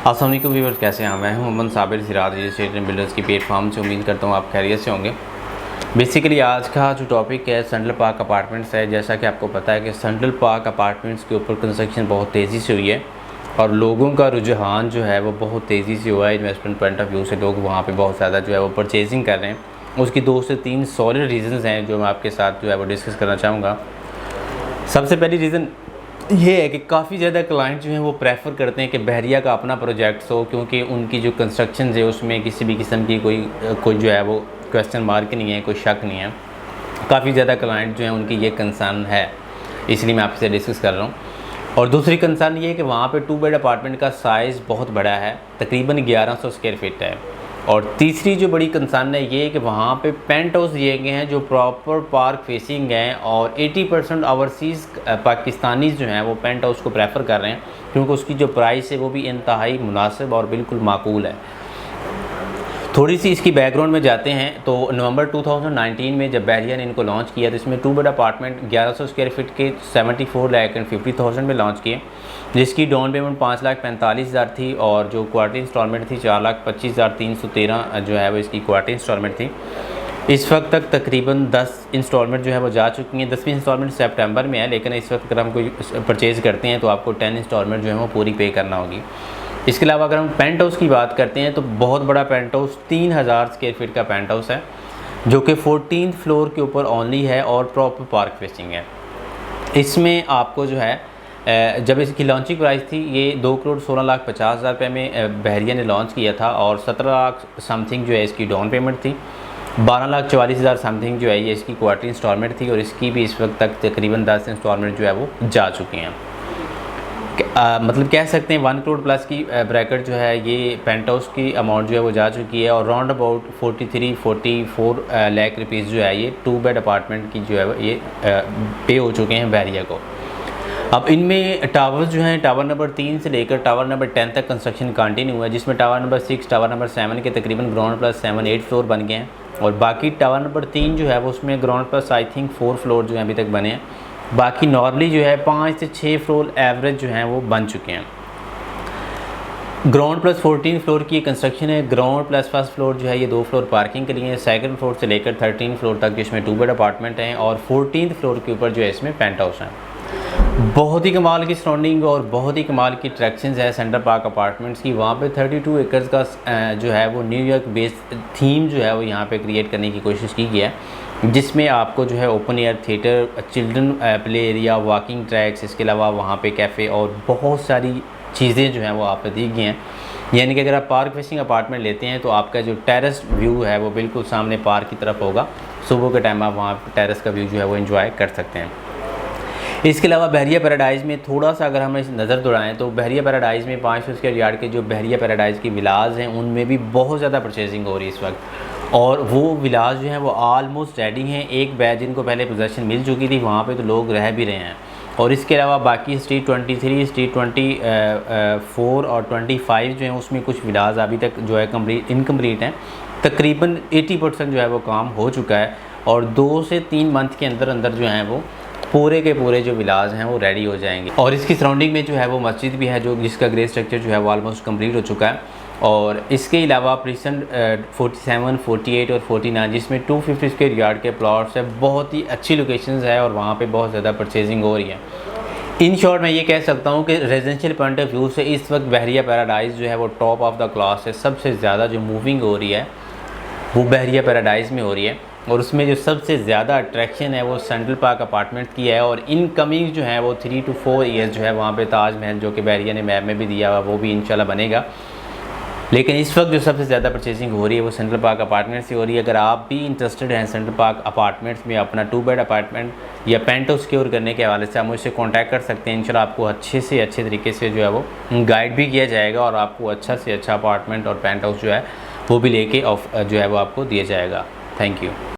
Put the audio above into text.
अस्सलाम वालेकुम व्यूअर्स, कैसे हैं? मैं हूं Mohammad Sabir Siraj real estate and builders की प्लेटफॉर्म से। उम्मीद करता हूं आप खैरियत से होंगे। बेसिकली आज का जो टॉपिक है सेंट्रल पार्क अपार्टमेंट्स है। जैसा कि आपको पता है कि सेंट्रल पार्क अपार्टमेंट्स के ऊपर कंस्ट्रक्शन बहुत तेज़ी से हुई है और लोगों का रुझान जो है वो बहुत तेज़ी से हुआ है। इन्वेस्टमेंट पॉइंट ऑफ व्यू से लोग वहाँ पर बहुत ज़्यादा जो है वो परचेजिंग कर रहे हैं। उसकी 2 से 3 सॉलिड रीज़न्स हैं जो मैं आपके साथ जो है वो डिस्कस करना चाहूँगा। सबसे पहली रीज़न ये है कि काफ़ी ज़्यादा क्लाइंट जो हैं वो प्रेफर करते हैं कि बहरिया का अपना प्रोजेक्ट्स हो, क्योंकि उनकी जो कंस्ट्रक्शन है उसमें किसी भी किस्म की कोई जो है वो क्वेश्चन मार्क नहीं है, कोई शक नहीं है। काफ़ी ज़्यादा क्लाइंट जो हैं उनकी ये कंसर्न है, इसलिए मैं आपसे डिस्कस कर रहा हूँ। और दूसरी कंसर्न ये है कि वहाँ पे 2 बेड अपार्टमेंट का साइज़ बहुत बड़ा है, तकरीबन 1100 स्क्वायर फीट है। और तीसरी जो बड़ी कंसर्न है ये है कि वहाँ पे पेंट हाउस दिए गए हैं जो प्रॉपर पार्क फेसिंग हैं और 80% ओवरसीज़ पाकिस्तानी जो हैं वो पेंट हाउस को प्रेफर कर रहे हैं, क्योंकि उसकी जो प्राइस है वो भी इंतहाई मुनासिब और बिल्कुल माकूल है। थोड़ी सी इसकी बैकग्राउंड में जाते हैं तो नवंबर 2019 में जब बहरिया ने इनको लॉन्च किया तो इसमें 2 बेड अपार्टमेंट 1100 स्क्वायर फीट के 74,50,000 में लॉन्च किए, जिसकी डाउन पेमेंट 5,45,000 थी और जो क्वार्टरली इंस्टॉलमेंट थी 4,25,313 जो है वो इसकी क्वार्टरली इंस्टॉलमेंट थी। इस वक्त तक तकरीबन 10 इंस्टॉलमेंट जो है वो जा चुकी हैं। 10वीं इंस्टॉलमेंट सितंबर में है, लेकिन इस वक्त अगर हम कोई परचेज़ करते हैं तो आपको 10 इंस्टॉलमेंट जो है वो पूरी पे करना होगी। इसके अलावा अगर हम पेंट हाउस की बात करते हैं तो बहुत बड़ा पेंट हाउस 3000 स्क्वायर फीट का पेंट हाउस है, जो कि 14th फ्लोर के ऊपर ओनली है और प्रॉपर पार्क फेसिंग है। इसमें आपको जो है जब इसकी लॉन्चिंग प्राइस थी ये 2,16,50,000 रुपये में बहरिया ने लॉन्च किया था और 17 लाख समथिंग जो है इसकी डाउन पेमेंट थी। 12,44,000 समथिंग जो है ये इसकी क्वार्टरली इंस्टॉलमेंट थी और इसकी भी इस वक्त तक तकरीबन 10 इंस्टॉलमेंट जो है वो जा चुकी हैं। मतलब कह सकते हैं 1 करोड़ प्लस की ब्रैकेट जो है ये पेंट हाउस की अमाउंट जो है वो जा चुकी है और राउंड अबाउट 43-44 लाख रुपीज़ जो है ये 2 बेड अपार्टमेंट की जो है ये पे हो चुके हैं बहरिया को। अब इनमें टावर्स जो हैं, टावर नंबर 3 से लेकर टावर नंबर 10 तक कंस्ट्रक्शन कंटिन्यू है, जिसमें टावर नंबर 6 टावर नंबर 7 के तकरीबन ग्राउंड प्लस 7-8 फ्लोर बन गए हैं और बाकी टावर नंबर 3 जो है वो उसमें ground plus I think 4 floor जो हैं अभी तक बने हैं। बाकी नॉर्मली जो है 5 से 6 फ्लोर एवरेज जो हैं वो बन चुके हैं। ग्राउंड प्लस 14 फ्लोर की कंस्ट्रक्शन है। ग्राउंड प्लस फर्स्ट फ्लोर जो है ये 2 फ्लोर पार्किंग के लिए है, सेकंड फ्लोर से लेकर 13 फ्लोर तक जिसमें 2 बेड अपार्टमेंट हैं और 14th फ्लोर के ऊपर जो है इसमें पेंट हाउस हैं। बहुत ही कमाल की सराउंडिंग और बहुत ही कमाल की अट्रैक्शंस है सेंट्रल पार्क अपार्टमेंट्स की। वहाँ पे 32 एकर्स का जो है वो न्यूयॉर्क बेस्ड थीम जो है वो यहाँ पे क्रिएट करने की कोशिश की गई है, जिसमें आपको जो है open air theatre, children play area, walking tracks, इसके अलावा वहाँ पे कैफ़े और बहुत सारी चीज़ें जो हैं वो आप पे दी गई हैं। यानी कि अगर आप पार्क फेसिंग अपार्टमेंट लेते हैं तो आपका जो टेरेस व्यू है वो बिल्कुल सामने पार्क की तरफ होगा। सुबह के टाइम आप वहाँ टेरेस का व्यू जो है वो एंजॉय कर सकते हैं। इसके अलावा बहरिया पैराडाइज़ में थोड़ा सा अगर हम नज़र दौड़ाएँ तो बहरिया पैराडाइज़ में 500 स्क्वायर यार्ड के जो बहरिया पैराडाइज़ की विलाज हैं उनमें भी बहुत ज़्यादा परचेजिंग हो रही है इस वक्त और वो विलाज जो हैं वो आलमोस्ट रेडी हैं। एक बैच जिनको पहले पोजेसन मिल चुकी थी वहाँ पे तो लोग रह भी रहे हैं और इसके अलावा बाकी स्ट्रीट 23, स्ट्रीट 24 और 25 जो हैं उसमें कुछ विलाज अभी तक जो है इनकम्प्लीट हैं। तकरीबन 80% जो है वो काम हो चुका है और 2 से 3 मंथ के अंदर अंदर जो हैं वो पूरे के पूरे जो विलाज हैं वो रेडी हो जाएंगे। और इसकी सराउंडिंग में जो है वो मस्जिद भी है जो जिसका ग्रे स्ट्रक्चर जो है वो ऑलमोस्ट कंप्लीट हो चुका है। और इसके अलावा प्रीसेंट 47, 48 और 49 जिसमें 250 स्क्वायर यार्ड के प्लॉट्स है, बहुत ही अच्छी लोकेशंस है और वहाँ पे बहुत ज़्यादा परचेजिंग हो रही है। इन शॉर्ट मैं ये कह सकता हूँ कि रेजिडेंशियल पॉइंट ऑफ व्यू से इस वक्त बहरिया पैराडाइज़ जो है वो टॉप ऑफ द क्लास है। सबसे ज़्यादा जो मूविंग हो रही है वो बहरिया पैराडाइज़ में हो रही है और उसमें जो सबसे ज़्यादा अट्रैक्शन है वो सेंट्रल पार्क अपार्टमेंट की है और इनकमिंग जो है वो 3 to 4 ईयर्स जो है वहाँ पे ताजमहल जो कि बहरिया ने मैप में भी दिया हुआ वो भी इंशाल्लाह बनेगा। लेकिन इस वक्त जो सबसे ज़्यादा परचेजिंग हो रही है वो सेंट्रल पार्क अपार्टमेंट से हो रही है। अगर आप भी इंटरेस्टेड हैं सेंट्रल पार्क अपार्टमेंट्स में अपना 2 बेड अपार्टमेंट या पेंट हाउस सिक्योर करने के हवाले से आप मुझसे कॉन्टैक्ट कर सकते हैं। इंशाल्लाह आपको अच्छे से अच्छे तरीके से जो है वो गाइड भी किया जाएगा और आपको अच्छा से अच्छा अपार्टमेंट और पेंट हाउस जो है वो भी लेके जो है वो आपको दिया जाएगा। Thank you.